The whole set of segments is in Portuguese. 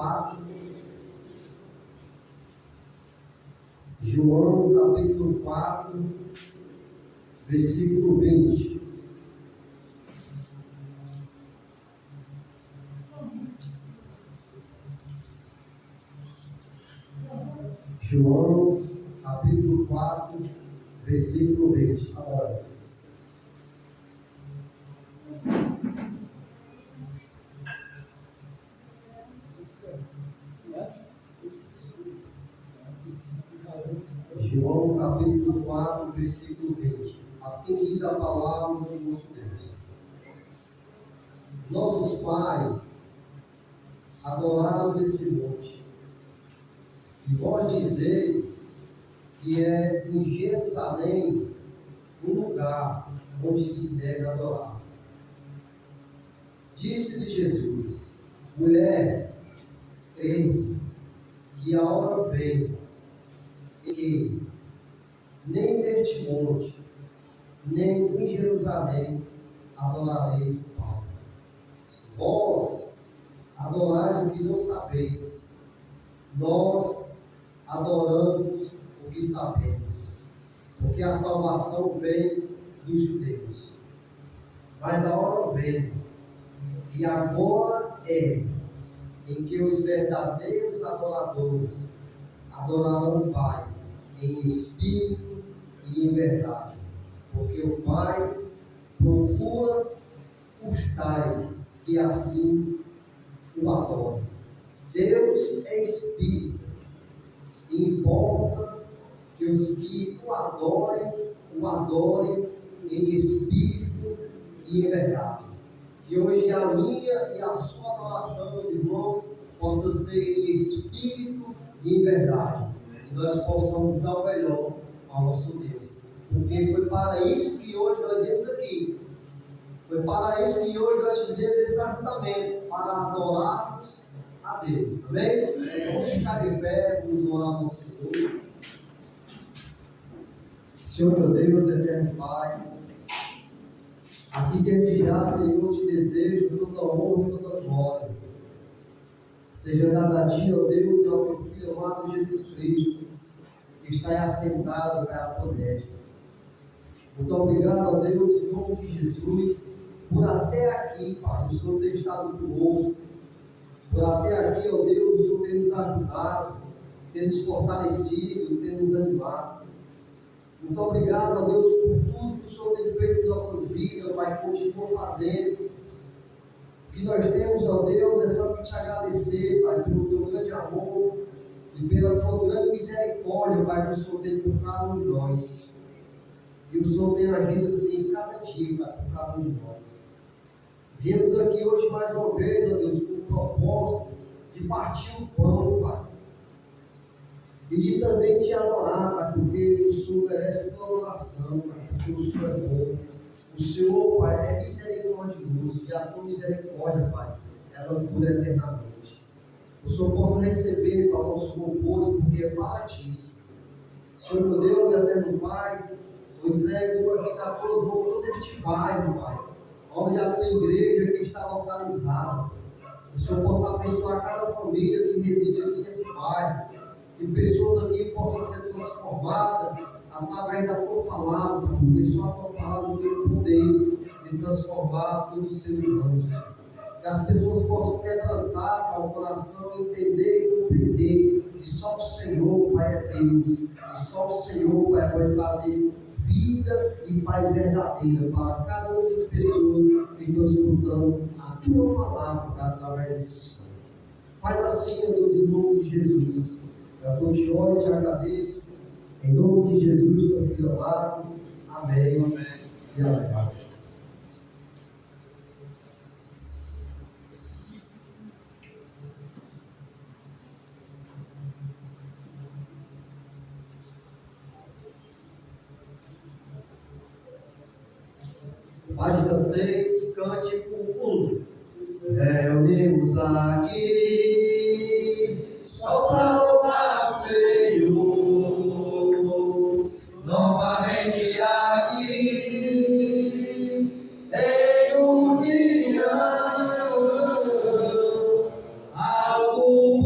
4. João capítulo 4, versículo 20. João capítulo 4, versículo 20. Agora. João capítulo 4, versículo 20. Assim diz a palavra do nosso Deus. Nossos pais adoraram esse monte, e vós dizeis que é em Jerusalém um lugar onde se deve adorar. Disse-lhe Jesus: mulher, creio que a hora vem em que nem neste monte, nem em Jerusalém adorareis o Pai. Vós adorais o que não sabeis, nós adoramos o que sabemos, porque a salvação vem dos judeus. Mas a hora vem, e agora é, em que os verdadeiros adoradores adorarão o Pai em espírito e em verdade, porque o Pai procura os tais que assim o adoram. Deus é espírito, e importa que os que o adorem em espírito e em verdade. Que hoje a minha e a sua adoração, meus irmãos, possa ser em espírito e em verdade. Que nós possamos dar o melhor ao nosso Deus. Porque foi para isso que hoje nós viemos aqui. Foi para isso que hoje nós fizemos esse ajuntamento, para adorarmos a Deus. Amém? Vamos ficar de pé, vamos orar ao Senhor. Senhor, meu Deus, eterno Pai, aqui desde já, Senhor, te desejo toda honra e toda glória. Seja dada a Ti, ó Deus, ao Teu Filho amado Jesus Cristo, que está assentado à tua destra. Muito obrigado, ó Deus, em nome de Jesus, por até aqui, Pai, o Senhor ter estado conosco. Por até aqui, ó Deus, o Senhor ter nos ajudado, ter nos fortalecido, ter nos animado. Muito obrigado, ó Deus, por tudo que o Senhor tem feito em nossas vidas, Pai, continua fazendo. O que nós temos, ó Deus, é só que te agradecer, Pai, pelo teu grande amor e pela tua grande misericórdia, Pai, que o Senhor tem por cada um de nós. E o Senhor tem agido assim cada dia, Pai, por cada um de nós. Viemos aqui hoje mais uma vez, ó Deus, com o propósito de partir o pão, Pai. E de também te adorar, Pai, porque o Senhor merece tua adoração, Pai, porque o Senhor é bom. O Senhor, Pai, é misericordioso, e a tua misericórdia, Pai, ela dura eternamente. O Senhor possa receber, Pai, o nosso louvor, porque é para ti. Senhor, meu Deus, eterno Pai, eu entrego aqui na tuas mãos todo este bairro, Pai, onde a tua igreja aqui está localizada. O Senhor possa abençoar cada família que reside aqui nesse bairro, que pessoas aqui possam ser transformadas através da tua palavra, porque só a tua palavra tem o poder de transformar todo ser humano. Que as pessoas possam quebrantar para o coração, entender e compreender que só o Senhor, Pai, é Deus, e só o Senhor, Pai, pode trazer vida e paz verdadeira para cada uma dessas pessoas que estão escutando a tua palavra através desse som. Faz assim, Deus, em nome de Jesus. Eu te oro e te agradeço. Em nome de Jesus, teu filho amado. Amém. Amém. E amém. Página 6, cântico 1. Reunimos aqui só para louvar, Senhor. Novamente aqui em união, algo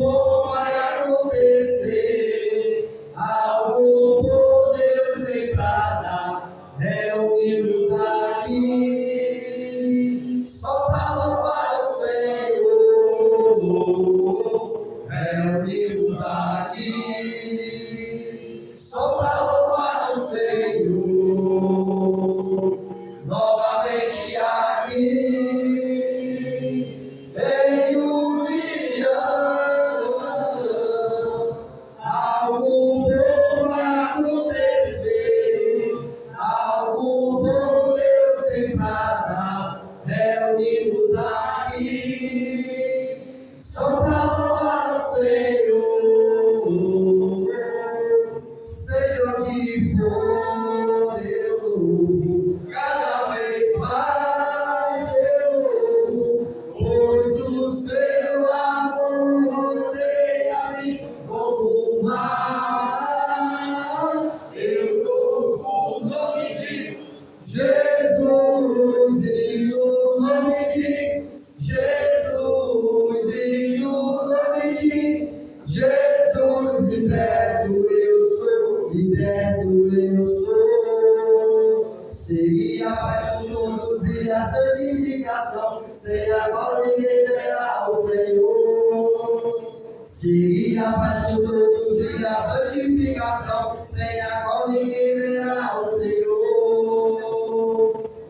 Senhor, seja onde for, eu louvo, cada vez mais eu louvo, pois do seu amor rodeia-me como um mar. Eu louvo o nome de Jesus e o nome de Jesus e o nome de Jesus, liberto eu sou, liberto eu sou. Segui a paz com todos e a santificação, sem agora ninguém verá o Senhor. Segui a paz com todos e a santificação, sem agora ninguém verá o Senhor.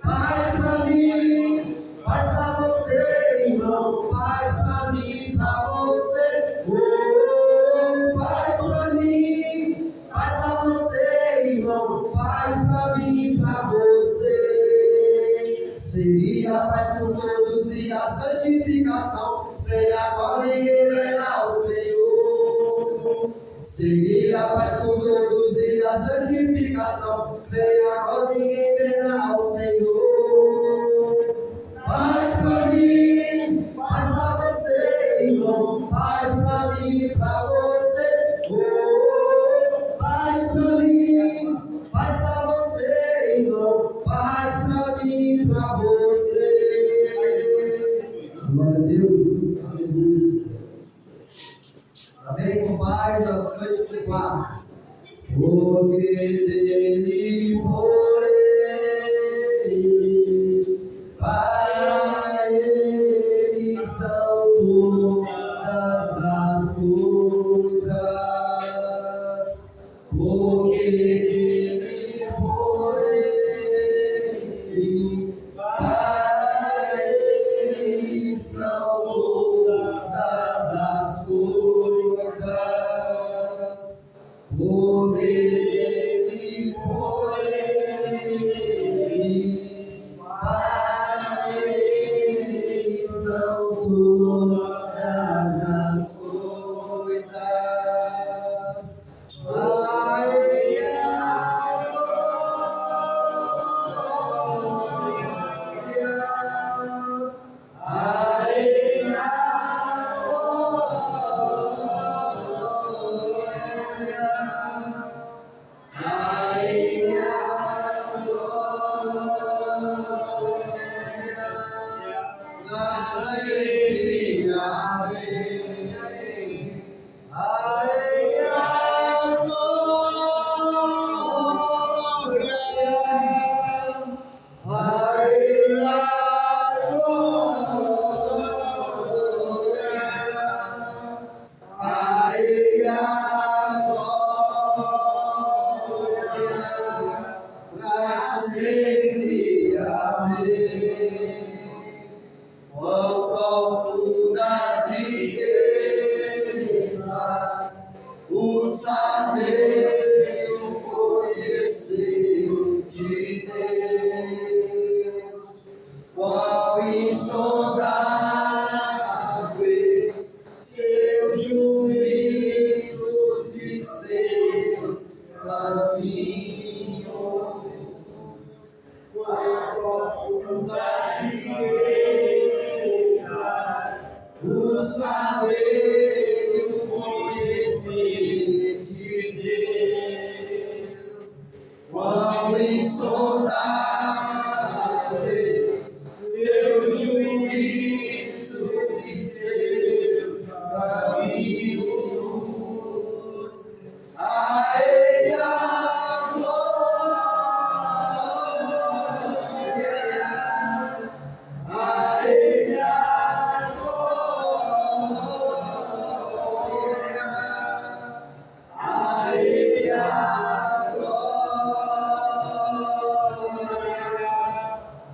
Paz pra mim, paz pra você, irmão, paz pra mim, pra você. Oh, paz pra mim, paz pra você, irmão, paz pra mim, pra você. Seria a paz com todos e a santificação, sem agora ninguém verá o Senhor. Seria a paz com todos e a santificação, sem agora ninguém verá o Senhor. Paz pra mim, paz pra você, irmão, paz pra mim, pra você. Oh, paz pra mim, paz pra você, irmão, paz pra mim, pra você. Glória a Deus, aleluia. Amém, com paz, a noite com paz. Porque dele, por ele, para ele são todas as coisas. Porque dele, por ele, para ele são todas as coisas. Poder dele, por ele, para ele são todas as coisas. A ele a glória, a ele a Quão profundas riquezas, o saber e o conhecer de Deus. Quão insondáveis seus juízos e seus caminhos. Quão profundas riquezas, o saber e o conhecer de Deus. Quão insondáveis seus juízos e seus caminhos. A ele a glória, a ele a glória, a ele a glória,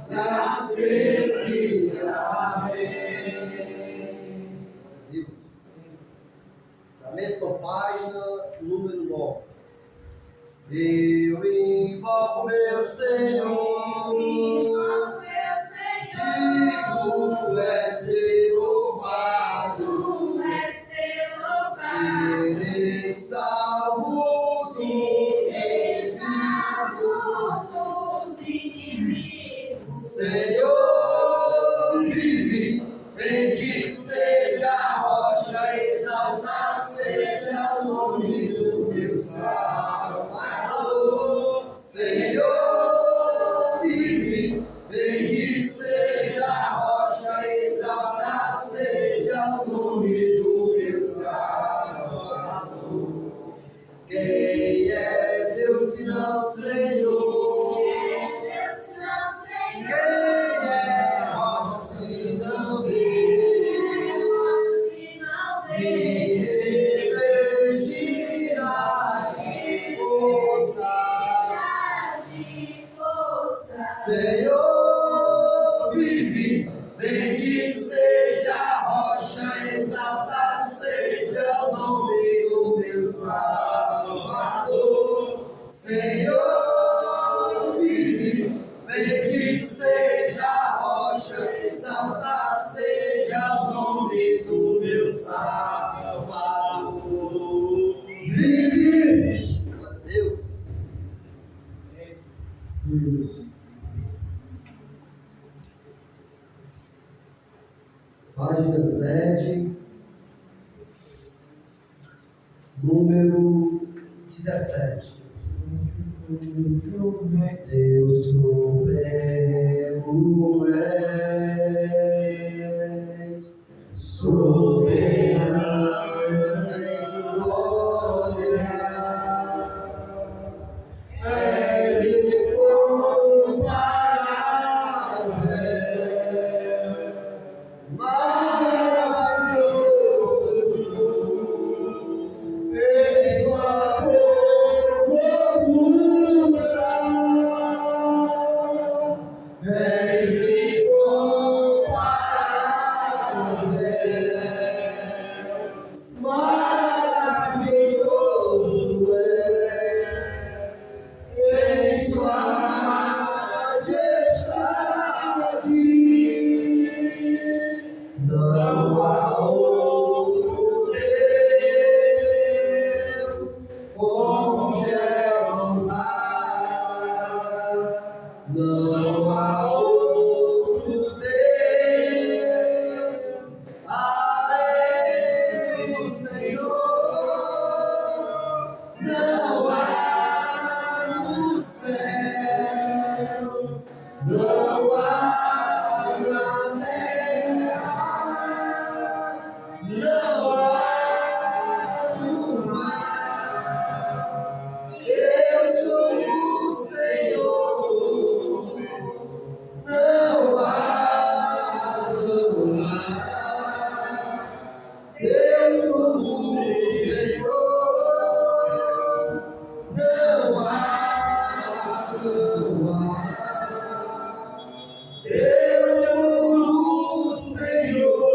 pra sempre. Amém. Deus. Na mesma página, número 9. Eu invoco meu Senhor, digo, é ser louvado, exaltado seja o nome do meu Salvador. Senhor, vive, bendito seja a rocha, exaltado seja o nome do meu Salvador. Quem é Deus senão Senhor? Quem é rocha senão Deus? Me revestirá de força. Senhor, vive, bendito seja a rocha, exaltado seja o nome do meu Salvador. Senhor, vive, bendito seja a rocha, exaltado seja o nome do meu Salvador. Vive! Glória a Deus. Deus. Página 7, número 17. Deus supremo és, soberano em glória, és incomparável, maravilhoso, em sua formosura, és incomparável, maravilhoso em sua majestade. Não há outro Deus como Jeová. Não há outro Deus além do Senhor. Não há nos céus, não há na terra, não há no mar. Eu sou o Senhor, não há, não há. Eu sou o Senhor, não há, não há. Eu sou o Senhor.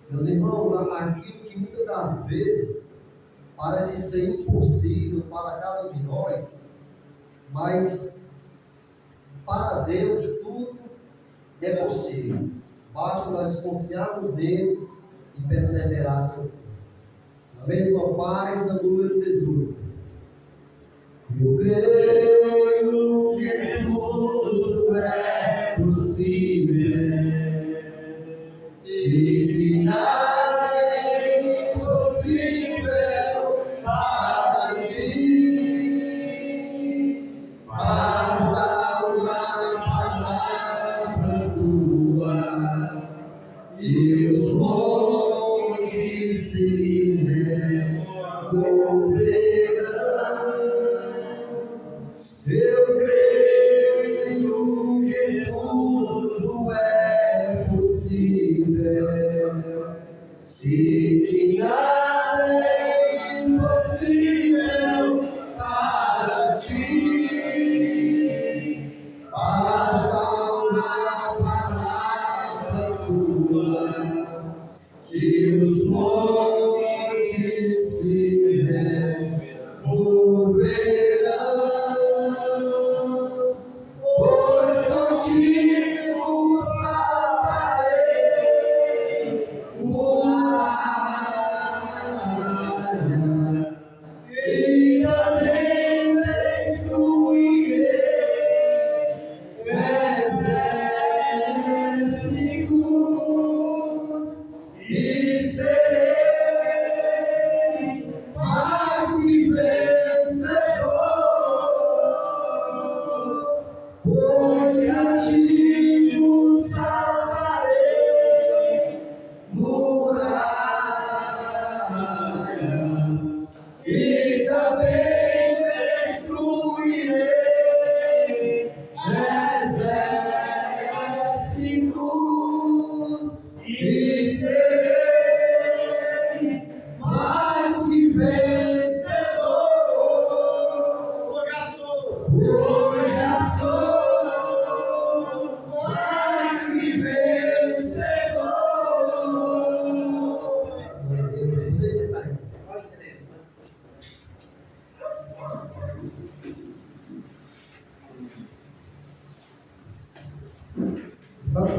Meus irmãos, aquilo que muitas das vezes parece ser impossível para cada um de nós, mas para Deus tudo é possível. Basta nós confiarmos nele e perseverar até o fim. Na mesma página, número 18. Eu creio que tudo é possível e que nada é impossível para ti. Basta uma palavra tua e os montes se moverão. Eu creio que tudo é possível e que nada é impossível para ti. Basta uma palavra tua e os montes se moverão. Pois contigo saltarei muralhas e também destruirei exércitos. e serei mais que vencedor, pois a ti nos salvarei muralhas e também destruirei exércitos e serei mais que vencedor. Hoje já sou mais que vencedor.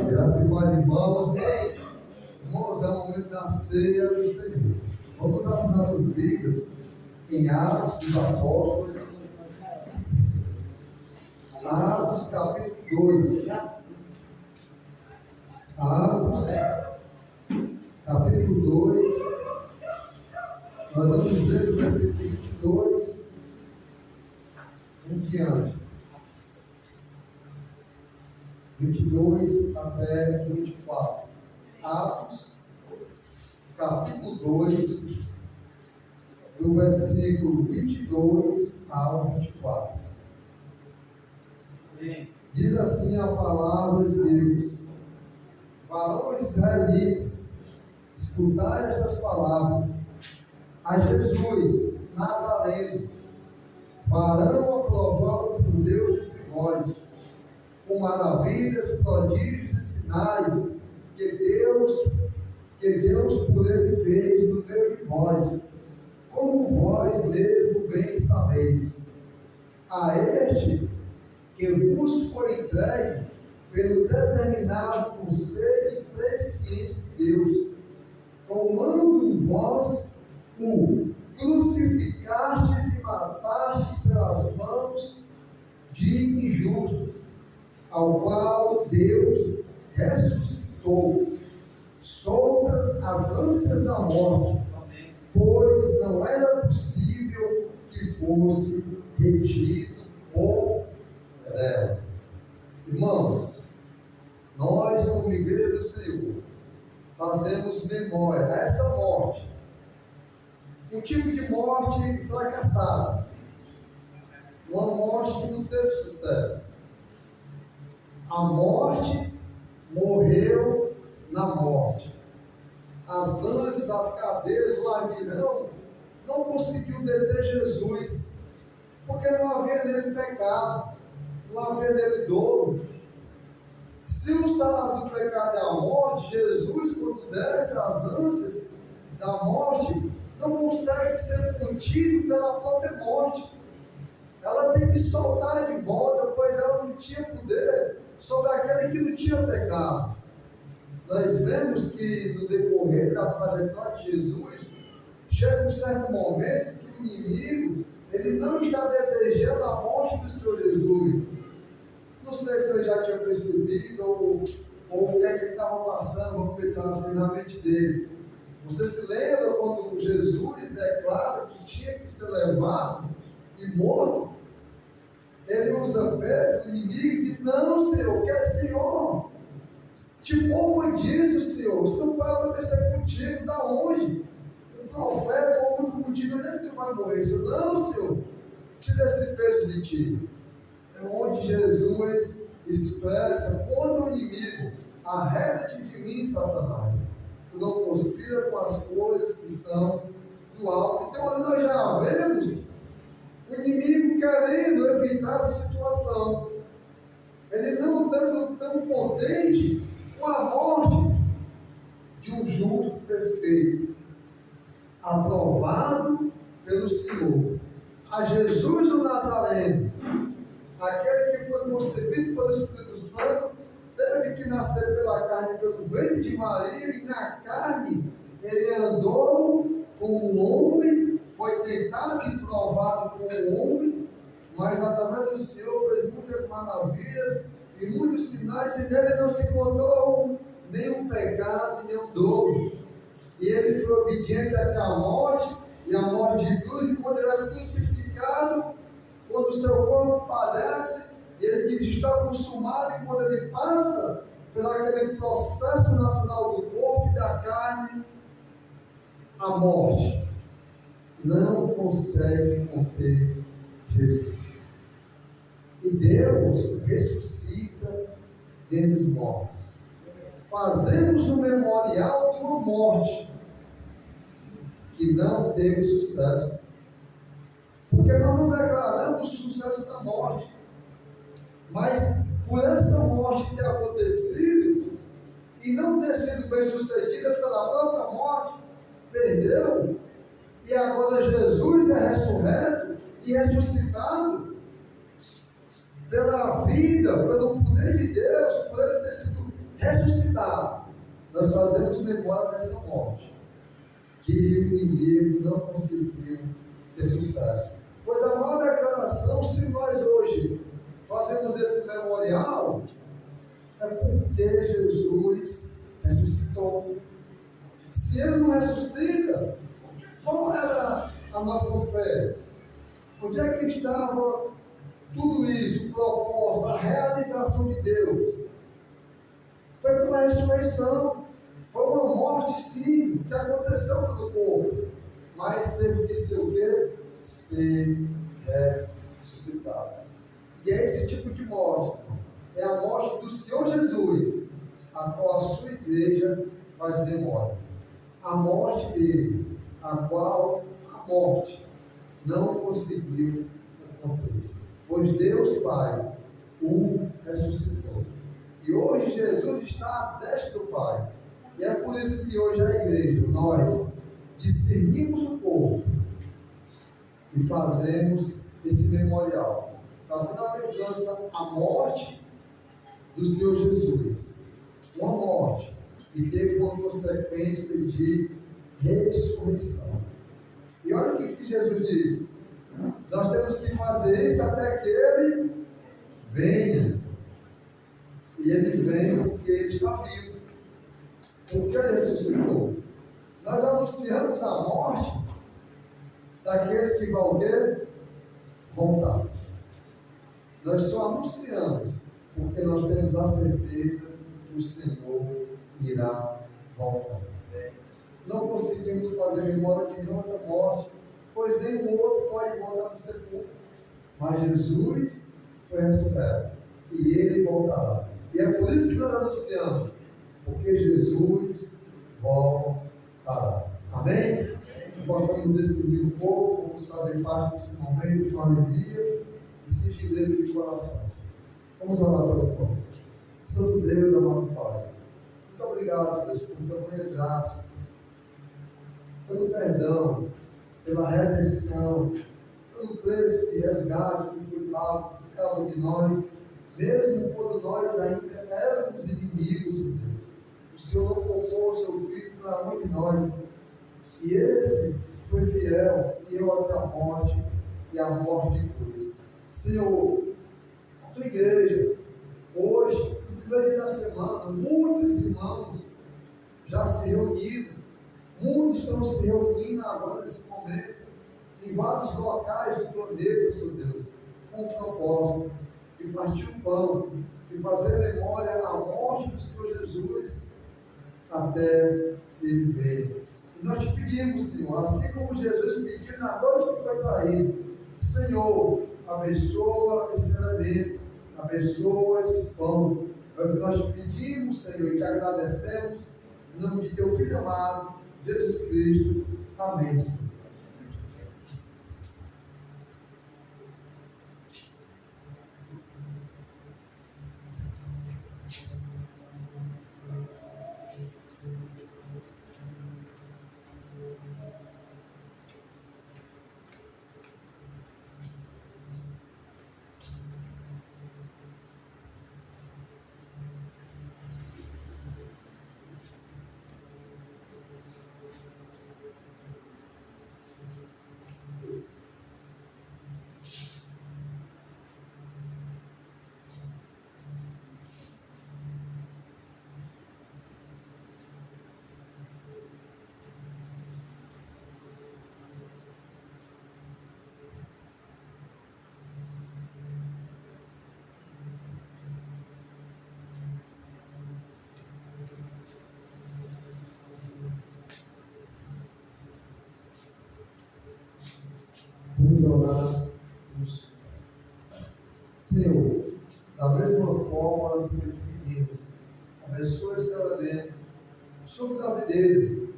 Graças e paz, irmãos. Irmãos, é o momento da ceia do Senhor. Vamos abrir nossas Bíblias em Atos dos Apóstolos, Atos capítulo 2. Atos capítulo 2. Nós vamos ler do versículo 22 em diante. 22 até 24. Atos, capítulo 2, do versículo 22 ao 24. Diz assim a palavra de Deus: varões israelitas, escutai estas palavras. A Jesus, Nazareno, varão aprovado por Deus entre vós, com maravilhas, prodígios e sinais que Deus por ele fez no meio de vós, como vós mesmo bem sabeis. A este que vos foi entregue pelo determinado conselho e presciência de Deus, tomando vós o crucificastes e matastes pelas mãos de injustos, ao qual Deus ressuscitou, soltas as ânsias da morte, pois não era possível que fosse retido por ela. Irmãos, nós, como igreja do Senhor, fazemos memória a essa morte, um tipo de morte fracassada, uma morte que não teve sucesso. A morte morreu na morte. As ânsias, as cadeias, o aguilhão não conseguiu deter Jesus, porque não havia nele pecado, não havia nele dolo. Se o salário do pecado é a morte, Jesus, quando desce as ânsias da morte, não consegue ser contido pela própria morte. Ela tem que soltar de volta, pois ela não tinha poder sobre aquele que não tinha pecado. Nós vemos que no decorrer da trajetória de Jesus, chega um certo momento que o inimigo, ele não está desejando a morte do Senhor Jesus. Não sei se ele já tinha percebido ou o que é que ele estava passando, vamos pensar assim na mente dele. Você se lembra quando Jesus declara que tinha que ser levado e morto? Ele usa Pedro, o inimigo, e diz: não, Senhor, quer Senhor? Te poupa disso, Senhor. Isso não vai acontecer contigo. Da onde? O profeta, o homem contigo, nem que tu vai morrer. Senhor, não, Senhor, tira esse peso de ti. É onde Jesus expressa contra o inimigo: arreda-te de mim, Satanás. Tu não conspira com as coisas que são do alto. Então, nós já vemos o inimigo querendo evitar essa situação. Ele não estando tão contente com a morte de um justo perfeito, aprovado pelo Senhor. A Jesus o Nazareno, aquele que foi concebido pelo Espírito Santo, teve que nascer pela carne, pelo ventre de Maria, e na carne ele andou como homem, foi tentado e provado como homem, mas através do Senhor fez muitas maravilhas e muitos sinais, e nele não se encontrou nenhum pecado, nenhum dolo. e ele foi obediente até a morte, e a morte de cruz, e quando ele é crucificado, quando o seu corpo padece, ele diz está consumado, e quando ele passa por aquele processo natural do corpo e da carne, a morte não consegue conter Jesus. E Deus ressuscita dentre os mortos. Fazemos um memorial de uma morte que não teve sucesso. Porque nós não declaramos o sucesso da morte. Mas por essa morte ter acontecido e não ter sido bem sucedida pela própria morte, perdeu. E agora Jesus é ressurreto e ressuscitado pela vida, pelo poder de Deus, por ele ter sido ressuscitado. Nós fazemos memória dessa morte, que o inimigo não conseguiu ter sucesso. Pois a maior declaração, se nós hoje fazemos esse memorial, é porque Jesus ressuscitou. Se ele não ressuscita, qual era a nossa fé? Onde é que estava tudo isso, o propósito, a realização de Deus? Foi pela ressurreição. Foi uma morte, sim, que aconteceu pelo corpo, mas teve que ser o quê? Ser ressuscitado. E é esse tipo de morte, é a morte do Senhor Jesus, a qual a sua igreja faz memória. A morte dele, a qual a morte não conseguiu cumprir. Pois Deus Pai o ressuscitou. E hoje Jesus está à destra do Pai. E é por isso que hoje a igreja, nós discernimos o corpo e fazemos esse memorial, fazendo a lembrança à morte do Senhor Jesus. Uma morte que teve uma consequência de ressurreição. E olha o que Jesus diz: nós temos que fazer isso até que ele venha. E ele vem porque ele está vivo, porque ele ressuscitou. Nós anunciamos a morte daquele que vai o quê? Voltar. Nós só anunciamos porque nós temos a certeza que o Senhor irá voltar. Não conseguimos fazer memória de nenhuma morte, pois nem o outro pode voltar do sepulcro. Mas Jesus foi ressurreto e ele voltará. E é por isso que nós anunciamos, porque Jesus voltará. Amém? Que possamos decidir um pouco, vamos fazer parte desse momento de alegria e singeleza de coração. Vamos orar pelo povo. Santo Deus, amado Pai, muito obrigado, Deus, por tamanha graça, pelo perdão, pela redenção, pelo preço de resgate que foi pago por cada um de nós, mesmo quando nós ainda éramos inimigos, Deus. O Senhor não poupou o seu Filho para amor de nós. E esse foi fiel até a morte e a morte de cruz. Senhor, a tua igreja, hoje, no primeiro dia da semana, muitos irmãos já se reuniram, muitos estão se reunindo agora nesse momento, em vários locais do planeta, Senhor Deus, com o propósito de partir o pão, de fazer memória à morte do Senhor Jesus, até que ele veio. E nós te pedimos, Senhor, assim como Jesus pediu na noite que foi traído, Senhor, abençoa esse alimento, abençoa esse pão. É o que nós te pedimos, Senhor, e te agradecemos, em nome de teu Filho amado, Jesus Cristo. Amém, Senhor. orar no Senhor. Senhor, da mesma forma que pedimos, abençoa esse elemento sobre a videira,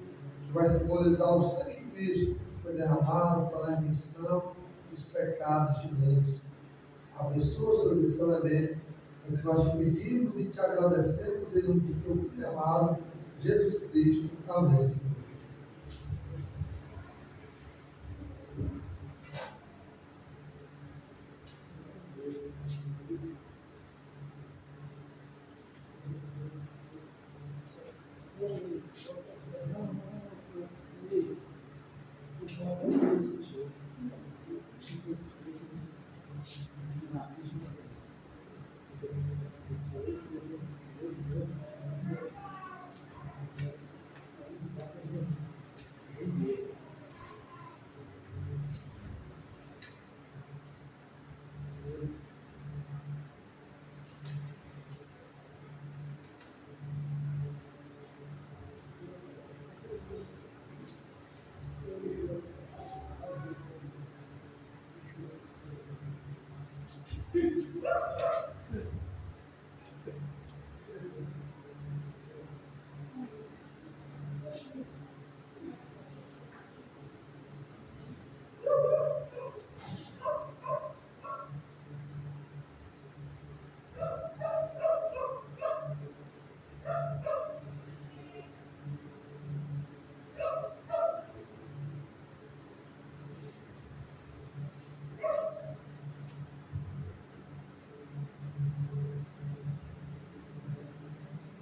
que vai simbolizar o sangue de Cristo, que foi derramado para a remissão dos pecados de muitos. Abençoa sobre esse elemento, o que nós te pedimos e te agradecemos em nome do teu Filho amado, Jesus Cristo. Amém, Senhor.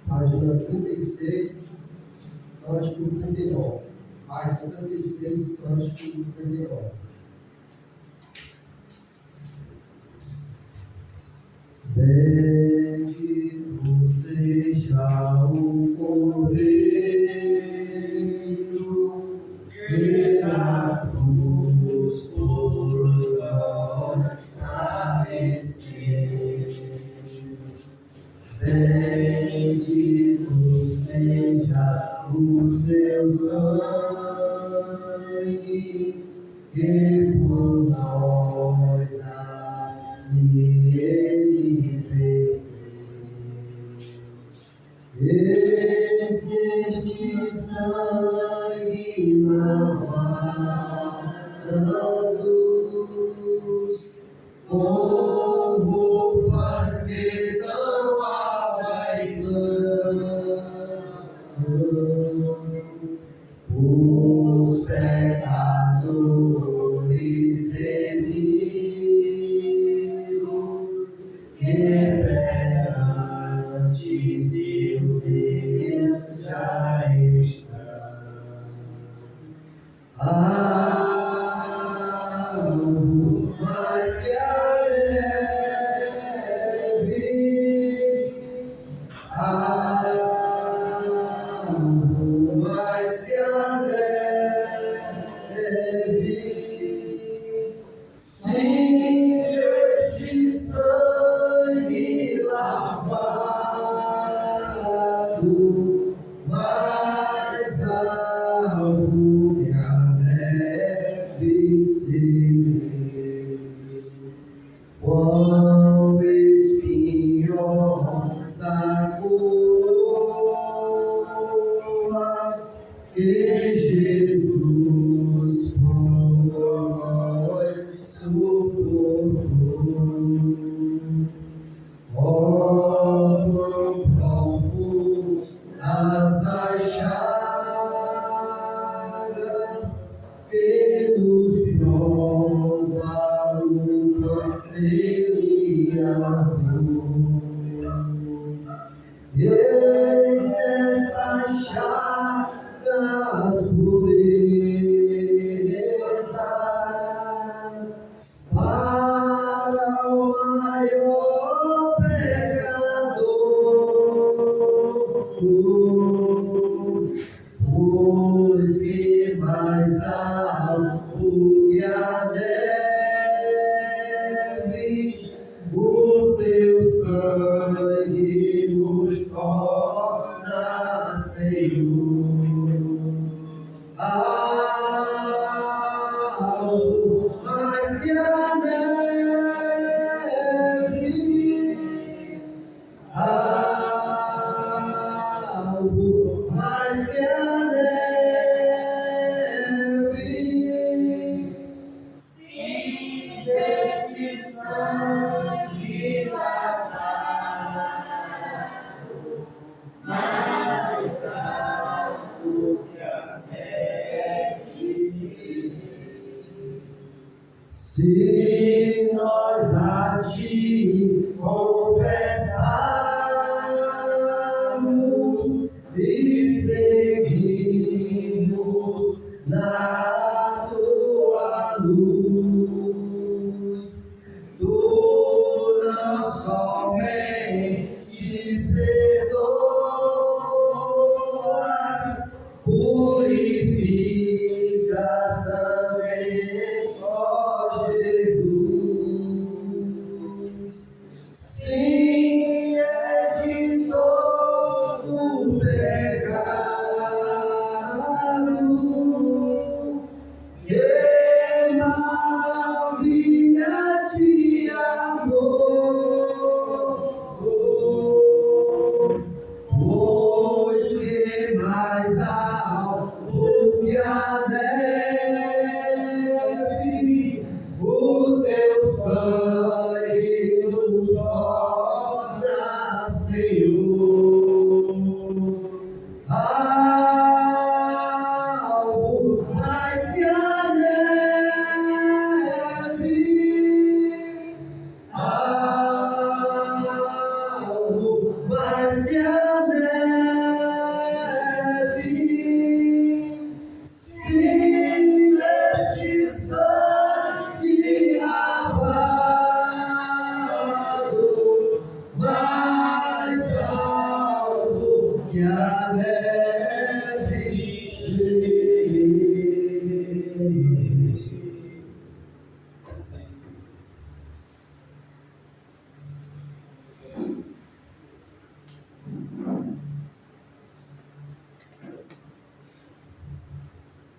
Página 36, cântico 39. Página 36, cântico 39. Bendito seja o Cordeiro que na cruz por nós padeceu. Bendito seja o seu sangue, que por nós ali ele veio. Este sangue lavado na luz, com roupas que dão a os pecadores remidos, que perante seu Deus já estão. Mas que mas que leve, sim, este sangue lavado, mais algo que a neve ser. Quão espinhosa coroa que Jesus por nós suportou. Quão profundas as chagas que nos prova o Cordeiro e amor. Eis nestas chagas pureza para o maior pecador, pois que mais alto que a neve, o teu sangue nos torna, Senhor. Mas que mais que a neve, se desse sangue lavado, mais alto que a neve se nós a ti confessarmos e seguimos na tua luz, tu não somente perdoas, purificas também, ó Jesus. Sim, é de todo pecado, que maravilha de amor, pois que mais alto que a neve, o teu sangue nos torna, Senhor. Algo mais que a neve, algo mais que a neve, se neste sangue lavado, mais alto que a neve ser.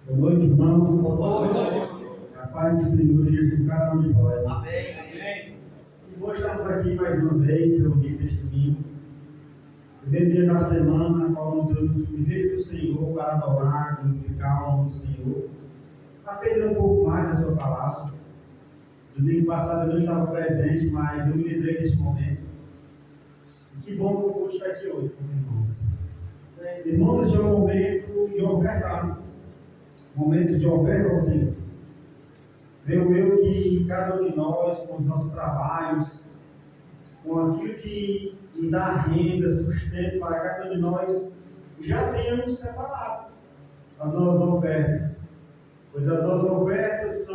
Boa noite, irmãos. Boa noite. A paz do Senhor Jesus, cada um de nós. Amém. E hoje estamos aqui mais uma vez, reunidos neste domingo. Primeiro dia da semana, na qual nos reunimos com a igreja do Senhor para adorar, glorificar o nome do Senhor. Para aprender um pouco mais da sua palavra. Domingo passado eu não estava presente, mas eu me lembrei deste momento. E que bom que eu pude estar aqui hoje com os irmãos. Irmãos, este é um momento de ofertar. Momentos de oferta ao Senhor. Creio eu que cada um de nós, com os nossos trabalhos, com aquilo que nos dá renda, sustento para cada um de nós, já tenhamos separado as nossas ofertas. Pois as nossas ofertas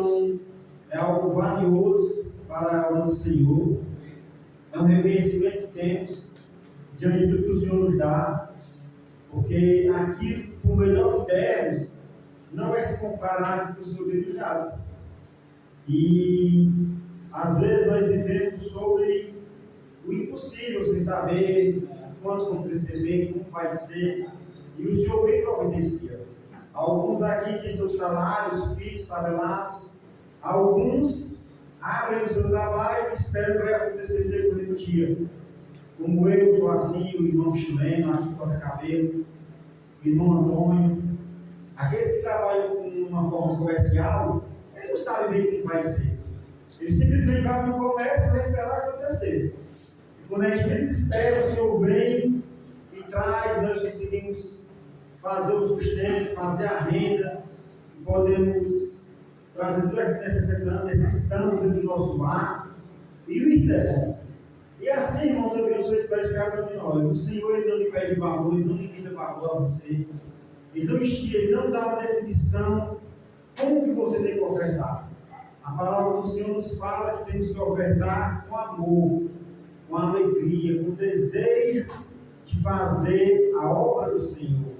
é algo valioso para a obra do Senhor. É um reconhecimento que temos diante do que o Senhor nos dá, porque aquilo, por melhor que dermos, não vai se comparar com o que o Senhor tem nos dado. E às vezes nós vivemos sobre o impossível, sem saber quanto vamos receber, como vai ser, e o Senhor vem providenciar. Alguns aqui têm seus salários fixos, tabelados, alguns abrem o seu trabalho e esperam que vai acontecer no decorrer do dia. Como eu sou assim, o irmão chileno, aqui corta cabelo, o irmão Antônio. Aqueles que trabalham com uma forma comercial, ele não sabe bem como vai ser. Ele simplesmente vai para o comércio e vai esperar acontecer. E quando a gente menos espera, o Senhor vem e traz, nós conseguimos fazer o sustento, fazer a renda, e podemos trazer tudo aquilo que necessitamos dentro do nosso lar, e o encerra. E assim, irmão, também eu sou espero de cada um de nós. O Senhor, Ele não lhe pede valor, Ele não limita valor a você. Ele não dá uma definição como que você tem que ofertar. A palavra do Senhor nos fala que temos que ofertar com amor, com alegria, com desejo de fazer a obra do Senhor.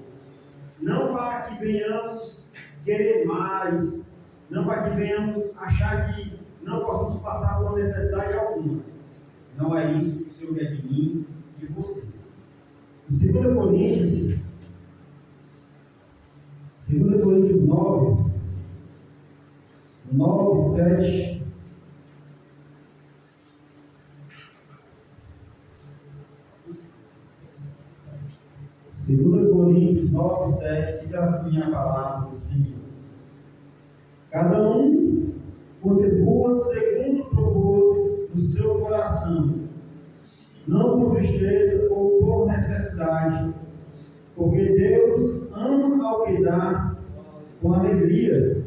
Não para que venhamos querer mais, não para que venhamos achar que não possamos passar por necessidade alguma. Não é isso que o Senhor quer de mim e de você. Em 2 Coríntios 9, 7. Segundo Coríntios Coríntios 9, 7, diz assim a palavra do Senhor. Cada um contribua segundo propôs no seu coração, não por tristeza ou por necessidade, porque Deus ama ao que dá com alegria.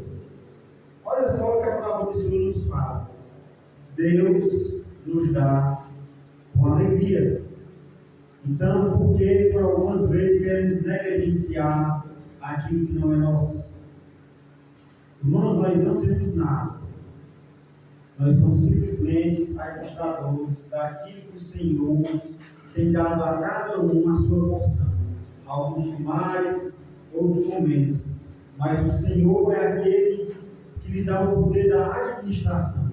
Olha só o que a palavra do Senhor nos fala. Deus nos dá com alegria. Então, porque por algumas vezes queremos negligenciar aquilo que não é nosso? Irmãos, nós não temos nada. Nós somos simplesmente administradores daquilo que o Senhor tem dado a cada um a sua porção. Alguns mais, outros com menos. Mas o Senhor é aquele que lhe dá o poder da administração.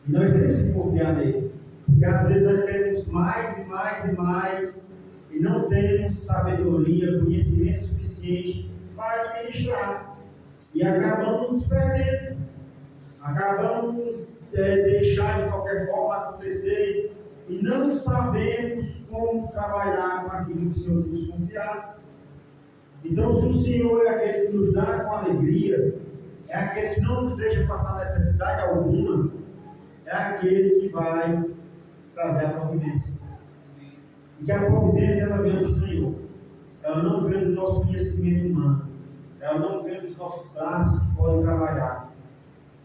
E nós temos que confiar nele. Porque às vezes nós queremos mais e mais e mais e não temos sabedoria, conhecimento suficiente para administrar. E acabamos nos perdendo. Acabamos deixar de qualquer forma acontecer e não sabemos como trabalhar com aquilo que o Senhor nos confiar. Então, se o Senhor é aquele que nos dá com alegria, é aquele que não nos deixa passar necessidade alguma, é aquele que vai trazer a providência. E que a providência ela vem do Senhor. Ela não vem do nosso conhecimento humano. Ela não vem dos nossos braços que podem trabalhar.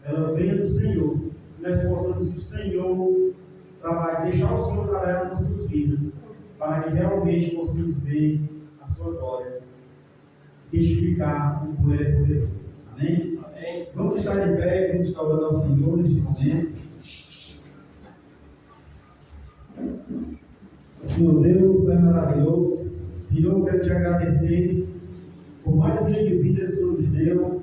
Ela vem do Senhor. Que nós possamos o Senhor trabalhar, deixar o Senhor trabalhar nas nossas vidas, para que realmente possamos ver a sua glória, testificar o poder poderoso. Amém? Amém. Vamos estar de pé, vamos estar orando ao Senhor neste momento. Senhor Deus, é maravilhoso. Senhor, eu quero te agradecer por mais um dia de vida que o Senhor nos deu.